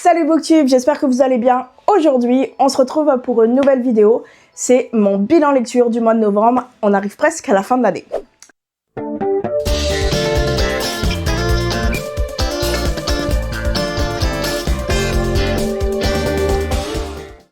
Salut Booktube, j'espère que vous allez bien. Aujourd'hui, on se retrouve pour une nouvelle vidéo. C'est mon bilan lecture du mois de novembre. On arrive presque à la fin de l'année.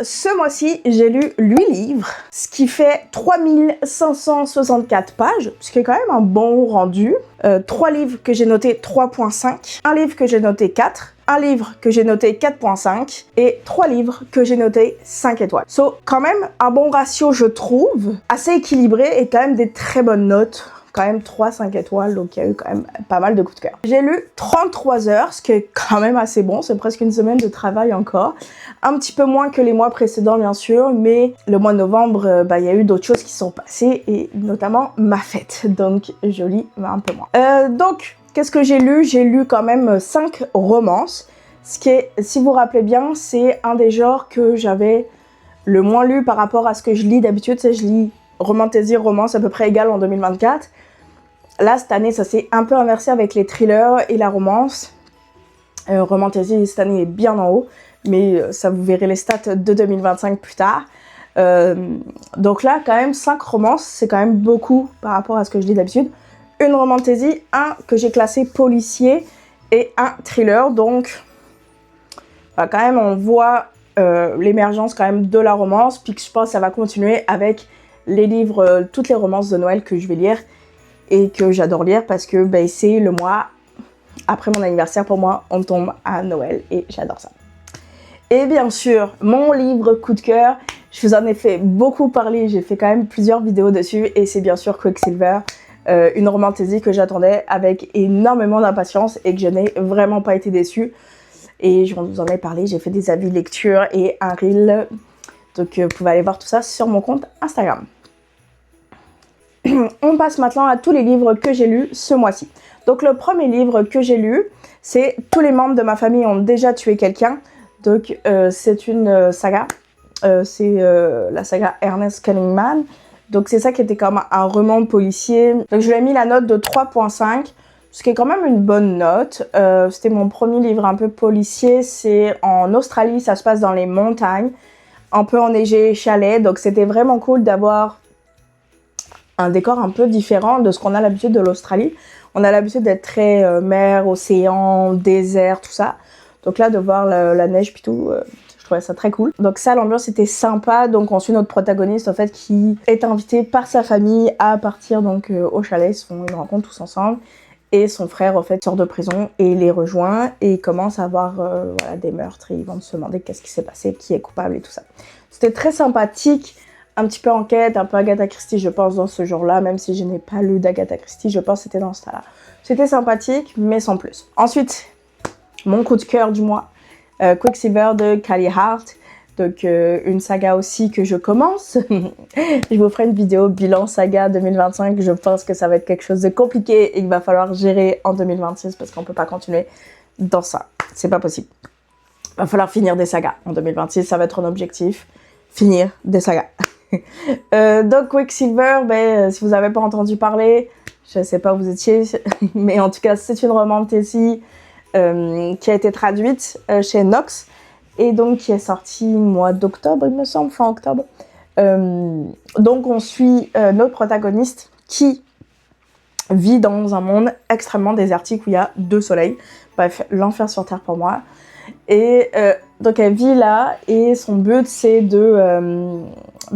Ce mois-ci, j'ai lu 8 livres, ce qui fait 3564 pages, ce qui est quand même un bon rendu. 3 livres que j'ai noté 3.5, un livre que j'ai noté 4, un livre que j'ai noté 4.5 et 3 livres que j'ai noté 5 étoiles. So, quand même, un bon ratio, je trouve, assez équilibré et quand même des très bonnes notes. Quand même 3-5 étoiles, donc il y a eu quand même pas mal de coups de cœur. J'ai lu 33 heures, ce qui est quand même assez bon, c'est presque une semaine de travail encore. Un petit peu moins que les mois précédents bien sûr, mais le mois de novembre, il y a eu d'autres choses qui sont passées, et notamment ma fête, donc je lis un peu moins. Donc, qu'est-ce que j'ai lu? J'ai lu quand même 5 romances, ce qui est, si vous vous rappelez bien, c'est un des genres que j'avais le moins lu par rapport à ce que je lis d'habitude. Tu sais, je lis romantasy, romance à peu près égal en 2024. Là, cette année, ça s'est un peu inversé avec les thrillers et la romance. Romantasy, cette année, est bien en haut, mais ça, vous verrez les stats de 2025 plus tard. Donc là, quand même, 5 romances, c'est quand même beaucoup par rapport à ce que je lis d'habitude. Une romantasy, un que j'ai classé policier et un thriller. Donc, quand même, on voit l'émergence quand même de la romance, puis que je pense que ça va continuer avec les livres, toutes les romances de Noël que je vais lire et que j'adore lire parce que c'est le mois après mon anniversaire. Pour moi, on tombe à Noël et j'adore ça. Et bien sûr, mon livre coup de cœur, je vous en ai fait beaucoup parler, j'ai fait quand même plusieurs vidéos dessus, et c'est bien sûr Quicksilver, une romantasy que j'attendais avec énormément d'impatience et que je n'ai vraiment pas été déçue. Et je vous en ai parlé, j'ai fait des avis lecture et un reel, donc vous pouvez aller voir tout ça sur mon compte Instagram. On passe maintenant à tous les livres que j'ai lus ce mois-ci. Donc le premier livre que j'ai lu, c'est « Tous les membres de ma famille ont déjà tué quelqu'un ». Donc c'est une saga, c'est la saga Ernest Cunningham. Donc c'est ça qui était comme un roman policier. Donc je lui ai mis la note de 3.5, ce qui est quand même une bonne note. C'était mon premier livre un peu policier, c'est en Australie, ça se passe dans les montagnes, un peu enneigé, chalet. Donc c'était vraiment cool d'avoir un décor un peu différent de ce qu'on a l'habitude de l'Australie. On a l'habitude d'être très mer, océan, désert, tout ça. Donc là, de voir la neige puis tout, je trouvais ça très cool. Donc ça, l'ambiance était sympa. Donc on suit notre protagoniste en fait qui est invité par sa famille à partir donc au chalet. Ils se font une rencontre tous ensemble. Et son frère en fait sort de prison et les rejoint et il commence à avoir voilà, des meurtres, et ils vont se demander qu'est-ce qui s'est passé, qui est coupable et tout ça. C'était très sympathique. Un petit peu enquête, un peu Agatha Christie, je pense, dans ce genre-là, même si je n'ai pas lu d'Agatha Christie, je pense que c'était dans ce tas-là. C'était sympathique, mais sans plus. Ensuite, mon coup de cœur du mois, Quicksilver de Callie Hart, donc une saga aussi que je commence. Je vous ferai une vidéo bilan saga 2025, je pense que ça va être quelque chose de compliqué et qu'il va falloir gérer en 2026 parce qu'on peut pas continuer dans ça, c'est pas possible. Il va falloir finir des sagas en 2026, ça va être un objectif, finir des sagas. Donc Quicksilver, si vous n'avez pas entendu parler, je ne sais pas où vous étiez, mais en tout cas c'est une romantasy qui a été traduite chez Nox et donc qui est sortie mois d'octobre, il me semble, fin octobre. Donc on suit notre protagoniste qui vit dans un monde extrêmement désertique où il y a 2 soleils. Bref, l'enfer sur terre pour moi. Et donc elle vit là et son but c'est de...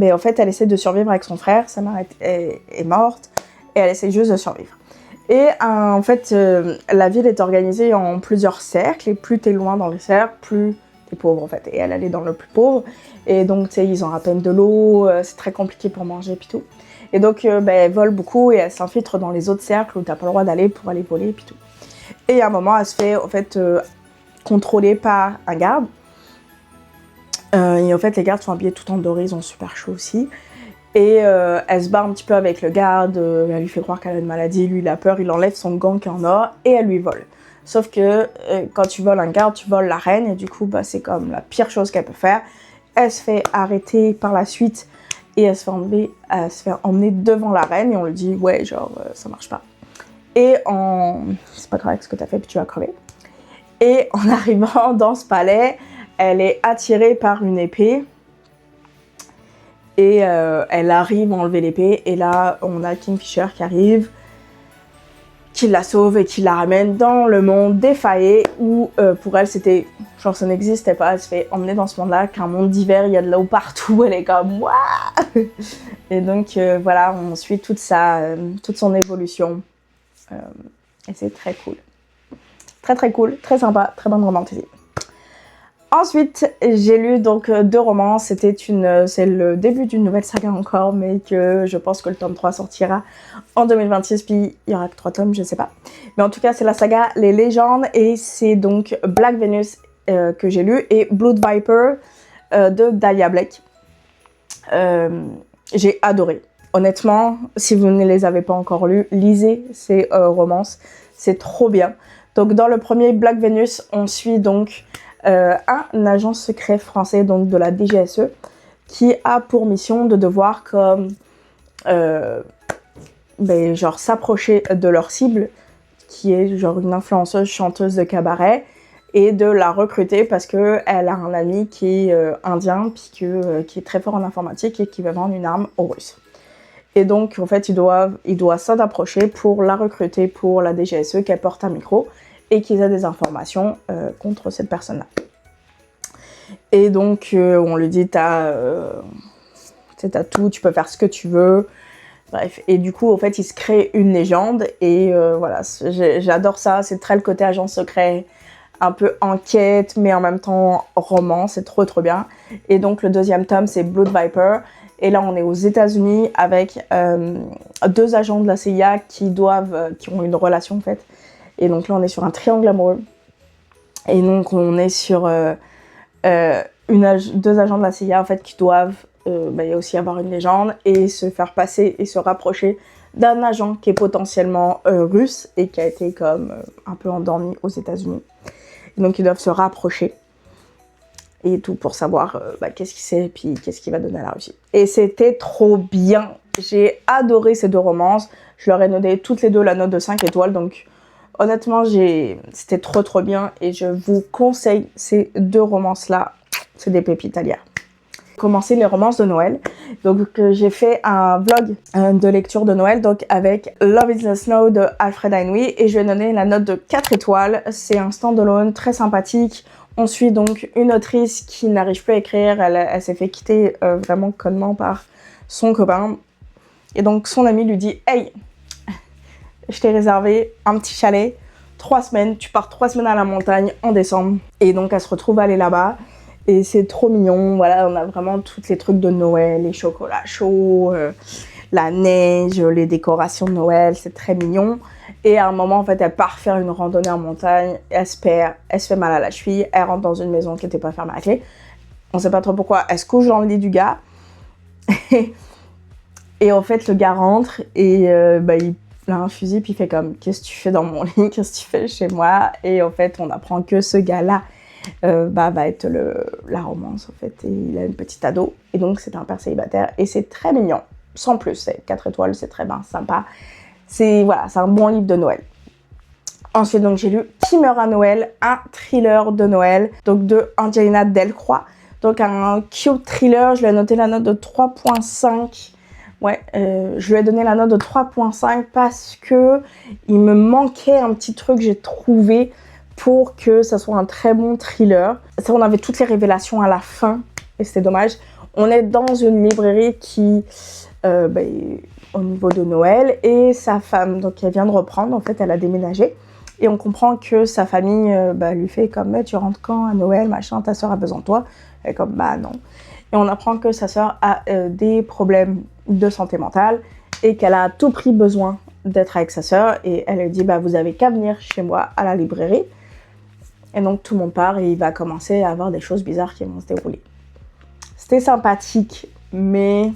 en fait elle essaie de survivre avec son frère, sa mère est morte et elle essaie juste de survivre. Et en fait la ville est organisée en plusieurs cercles et plus t'es loin dans les cercles, plus t'es pauvre en fait. Et elle est dans le plus pauvre et donc tu sais ils ont à peine de l'eau, c'est très compliqué pour manger et puis tout. Et donc elle vole beaucoup et elle s'infiltre dans les autres cercles où t'as pas le droit d'aller pour aller voler et puis tout. Et à un moment elle se fait en fait... contrôlée par un garde. Et en fait, les gardes sont habillés tout en doré, ils ont super chaud aussi. Et elle se bat un petit peu avec le garde, elle lui fait croire qu'elle a une maladie, lui il a peur, il enlève son gant qui est en or et elle lui vole. Sauf que quand tu voles un garde, tu voles la reine et du coup, c'est comme la pire chose qu'elle peut faire. Elle se fait arrêter par la suite et elle se fait emmener devant la reine et on lui dit ouais, genre ça marche pas. Et c'est pas correct ce que t'as fait puis tu vas crever. Et en arrivant dans ce palais, elle est attirée par une épée. Et elle arrive à enlever l'épée. Et là, on a Kingfisher qui arrive, qui la sauve et qui la ramène dans le monde des Fae, où pour elle, c'était... Genre, ça n'existait pas. Elle se fait emmener dans ce monde-là, qu'un monde d'hiver, il y a de l'eau partout. Elle est comme... Wouah. Et donc, voilà, on suit toute son évolution. Et c'est très cool. Très très cool, très sympa, très bonne romantique. Ensuite, j'ai lu donc 2 romans. C'est le début d'une nouvelle saga encore, mais que je pense que le tome 3 sortira en 2026, puis il y aura que 3 tomes, je sais pas. Mais en tout cas, c'est la saga Les Légendes, et c'est donc Black Venus que j'ai lu, et Blood Viper de Dahlia Blake. J'ai adoré. Honnêtement, si vous ne les avez pas encore lus, lisez ces romances, c'est trop bien. Donc dans le premier Black Venus, on suit donc un agent secret français, donc de la DGSE, qui a pour mission de devoir comme genre s'approcher de leur cible, qui est genre une influenceuse chanteuse de cabaret, et de la recruter parce que elle a un ami qui est indien, puis qui est très fort en informatique et qui va vendre une arme aux Russes. Et donc en fait il doit s'en approcher pour la recruter pour la DGSE, qu'elle porte un micro et qu'ils aient des informations contre cette personne-là. Et donc on lui dit t'as tout, tu peux faire ce que tu veux. Bref, et du coup en fait il se crée une légende, et voilà, j'adore ça, c'est très le côté agent secret, un peu enquête, mais en même temps roman, c'est trop trop bien. Et donc le deuxième tome, c'est Blood Viper. Et là, on est aux États-Unis avec 2 agents de la CIA qui ont une relation en fait. Et donc là, on est sur un triangle amoureux. Et donc on est sur 2 agents de la CIA en fait qui doivent aussi avoir une légende et se faire passer et se rapprocher d'un agent qui est potentiellement russe et qui a été comme un peu endormi aux États-Unis. Donc ils doivent se rapprocher et tout pour savoir qu'est-ce qu'il sait et puis qu'est-ce qu'il va donner à la Russie. Et c'était trop bien. J'ai adoré ces 2 romances. Je leur ai donné toutes les 2 la note de 5 étoiles. Donc honnêtement, c'était trop trop bien et je vous conseille ces 2 romances-là. C'est des pépites à lire. Commencer les romances de Noël. Donc j'ai fait un vlog de lecture de Noël donc avec Love is the Snow de Alfred Einway et je lui ai donné la note de 4 étoiles. C'est un stand-alone très sympathique. On suit donc une autrice qui n'arrive plus à écrire. Elle s'est fait quitter vraiment connement par son copain. Et donc son ami lui dit « Hey, je t'ai réservé un petit chalet, 3 semaines. Tu pars 3 semaines à la montagne en décembre. » Et donc elle se retrouve à aller là-bas. Et c'est trop mignon, voilà, on a vraiment tous les trucs de Noël, les chocolats chauds, la neige, les décorations de Noël, c'est très mignon. Et à un moment, en fait, elle part faire une randonnée en montagne, elle se perd, elle se fait mal à la cheville, elle rentre dans une maison qui n'était pas fermée à clé. On sait pas trop pourquoi, elle se couche dans le lit du gars. Et en fait, le gars rentre et il a un fusil, puis il fait comme « Qu'est-ce que tu fais dans mon lit? Qu'est-ce que tu fais chez moi ?» Et en fait, on apprend que ce gars-là, va être la romance en fait, et il a une petite ado et donc c'est un père célibataire et c'est très mignon, sans plus, c'est 4 étoiles, c'est très bien, sympa, c'est un bon livre de Noël. Ensuite donc j'ai lu Qui meurt à Noël, un thriller de Noël, donc de Angelina Delcroix, donc un cute thriller. Je lui ai noté la note de 3.5. Ouais, je lui ai donné la note de 3.5 parce que il me manquait un petit truc, j'ai trouvé, pour que ça soit un très bon thriller. Ça, on avait toutes les révélations à la fin et c'était dommage. On est dans une librairie qui est au niveau de Noël et sa femme, donc elle vient de reprendre, en fait elle a déménagé et on comprend que sa famille lui fait comme mais tu rentres quand à Noël, machin, ta soeur a besoin de toi. Elle est comme bah non. Et on apprend que sa soeur a des problèmes de santé mentale et qu'elle a à tout prix besoin d'être avec sa soeur et elle lui dit bah vous avez qu'à venir chez moi à la librairie. Et donc tout le monde part et il va commencer à avoir des choses bizarres qui vont se dérouler. C'était sympathique, mais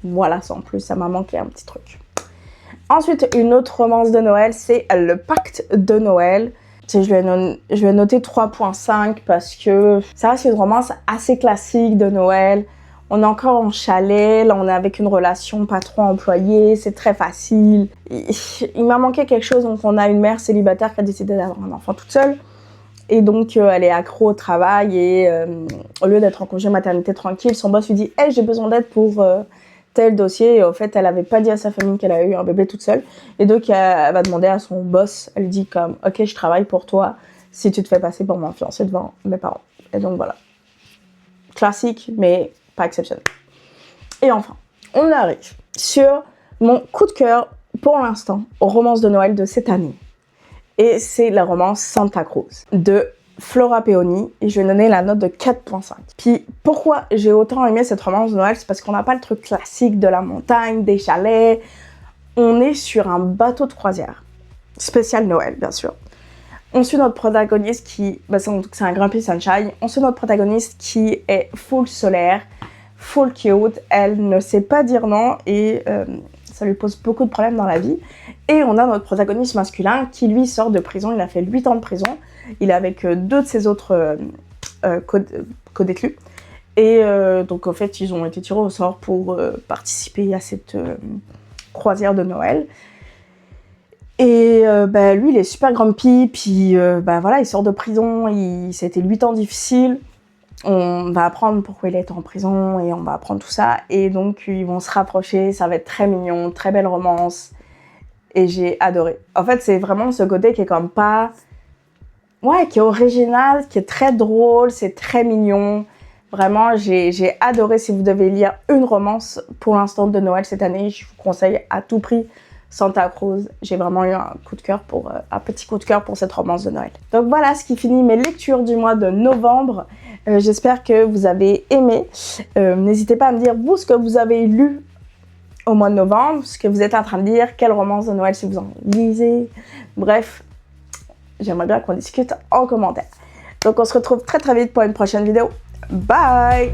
voilà, sans plus, ça m'a manqué un petit truc. Ensuite, une autre romance de Noël, c'est Le Pacte de Noël. Je vais noter 3.5 parce que ça reste une romance assez classique de Noël. On est encore en chalet, là on est avec une relation patron-employé, c'est très facile. Il m'a manqué quelque chose, donc on a une mère célibataire qui a décidé d'avoir un enfant toute seule. Et donc, elle est accro au travail et au lieu d'être en congé maternité tranquille, son boss lui dit « Hey, j'ai besoin d'aide pour tel dossier. » Et au fait, elle avait pas dit à sa famille qu'elle a eu un bébé toute seule. Et donc, elle va demander à son boss, elle lui dit comme « Ok, je travaille pour toi si tu te fais passer pour mon fiancé devant mes parents. » Et donc, voilà. Classique, mais pas exceptionnel. Et enfin, on arrive sur mon coup de cœur pour l'instant aux romances de Noël de cette année. Et c'est la romance Santa Cruz de Flora Peoni. Et je vais donner la note de 4.5. Puis pourquoi j'ai autant aimé cette romance de Noël, c'est parce qu'on n'a pas le truc classique de la montagne, des chalets. On est sur un bateau de croisière. Spécial Noël, bien sûr. On suit notre protagoniste qui... c'est un Grumpy Sunshine. On suit notre protagoniste qui est full solaire, full cute. Elle ne sait pas dire non et... ça lui pose beaucoup de problèmes dans la vie. Et on a notre protagoniste masculin qui, lui, sort de prison. Il a fait 8 ans de prison. Il est avec 2 de ses autres co-détenus. Et donc, en fait, ils ont été tirés au sort pour participer à cette croisière de Noël. Et lui, il est super grumpy. Puis, voilà, il sort de prison. Ça a été 8 ans difficiles. On va apprendre pourquoi il est en prison et on va apprendre tout ça. Et donc, ils vont se rapprocher. Ça va être très mignon, très belle romance. Et j'ai adoré. En fait, c'est vraiment ce côté qui est comme pas... Ouais, qui est original, qui est très drôle, c'est très mignon. Vraiment, j'ai adoré. Si vous devez lire une romance pour l'instant de Noël cette année, je vous conseille à tout prix Santa Cruz. J'ai vraiment eu un petit coup de cœur pour cette romance de Noël. Donc voilà ce qui finit mes lectures du mois de novembre. J'espère que vous avez aimé. N'hésitez pas à me dire, vous, ce que vous avez lu au mois de novembre, ce que vous êtes en train de lire, quelle romance de Noël si vous en lisez. Bref, j'aimerais bien qu'on discute en commentaire. Donc on se retrouve très très vite pour une prochaine vidéo. Bye!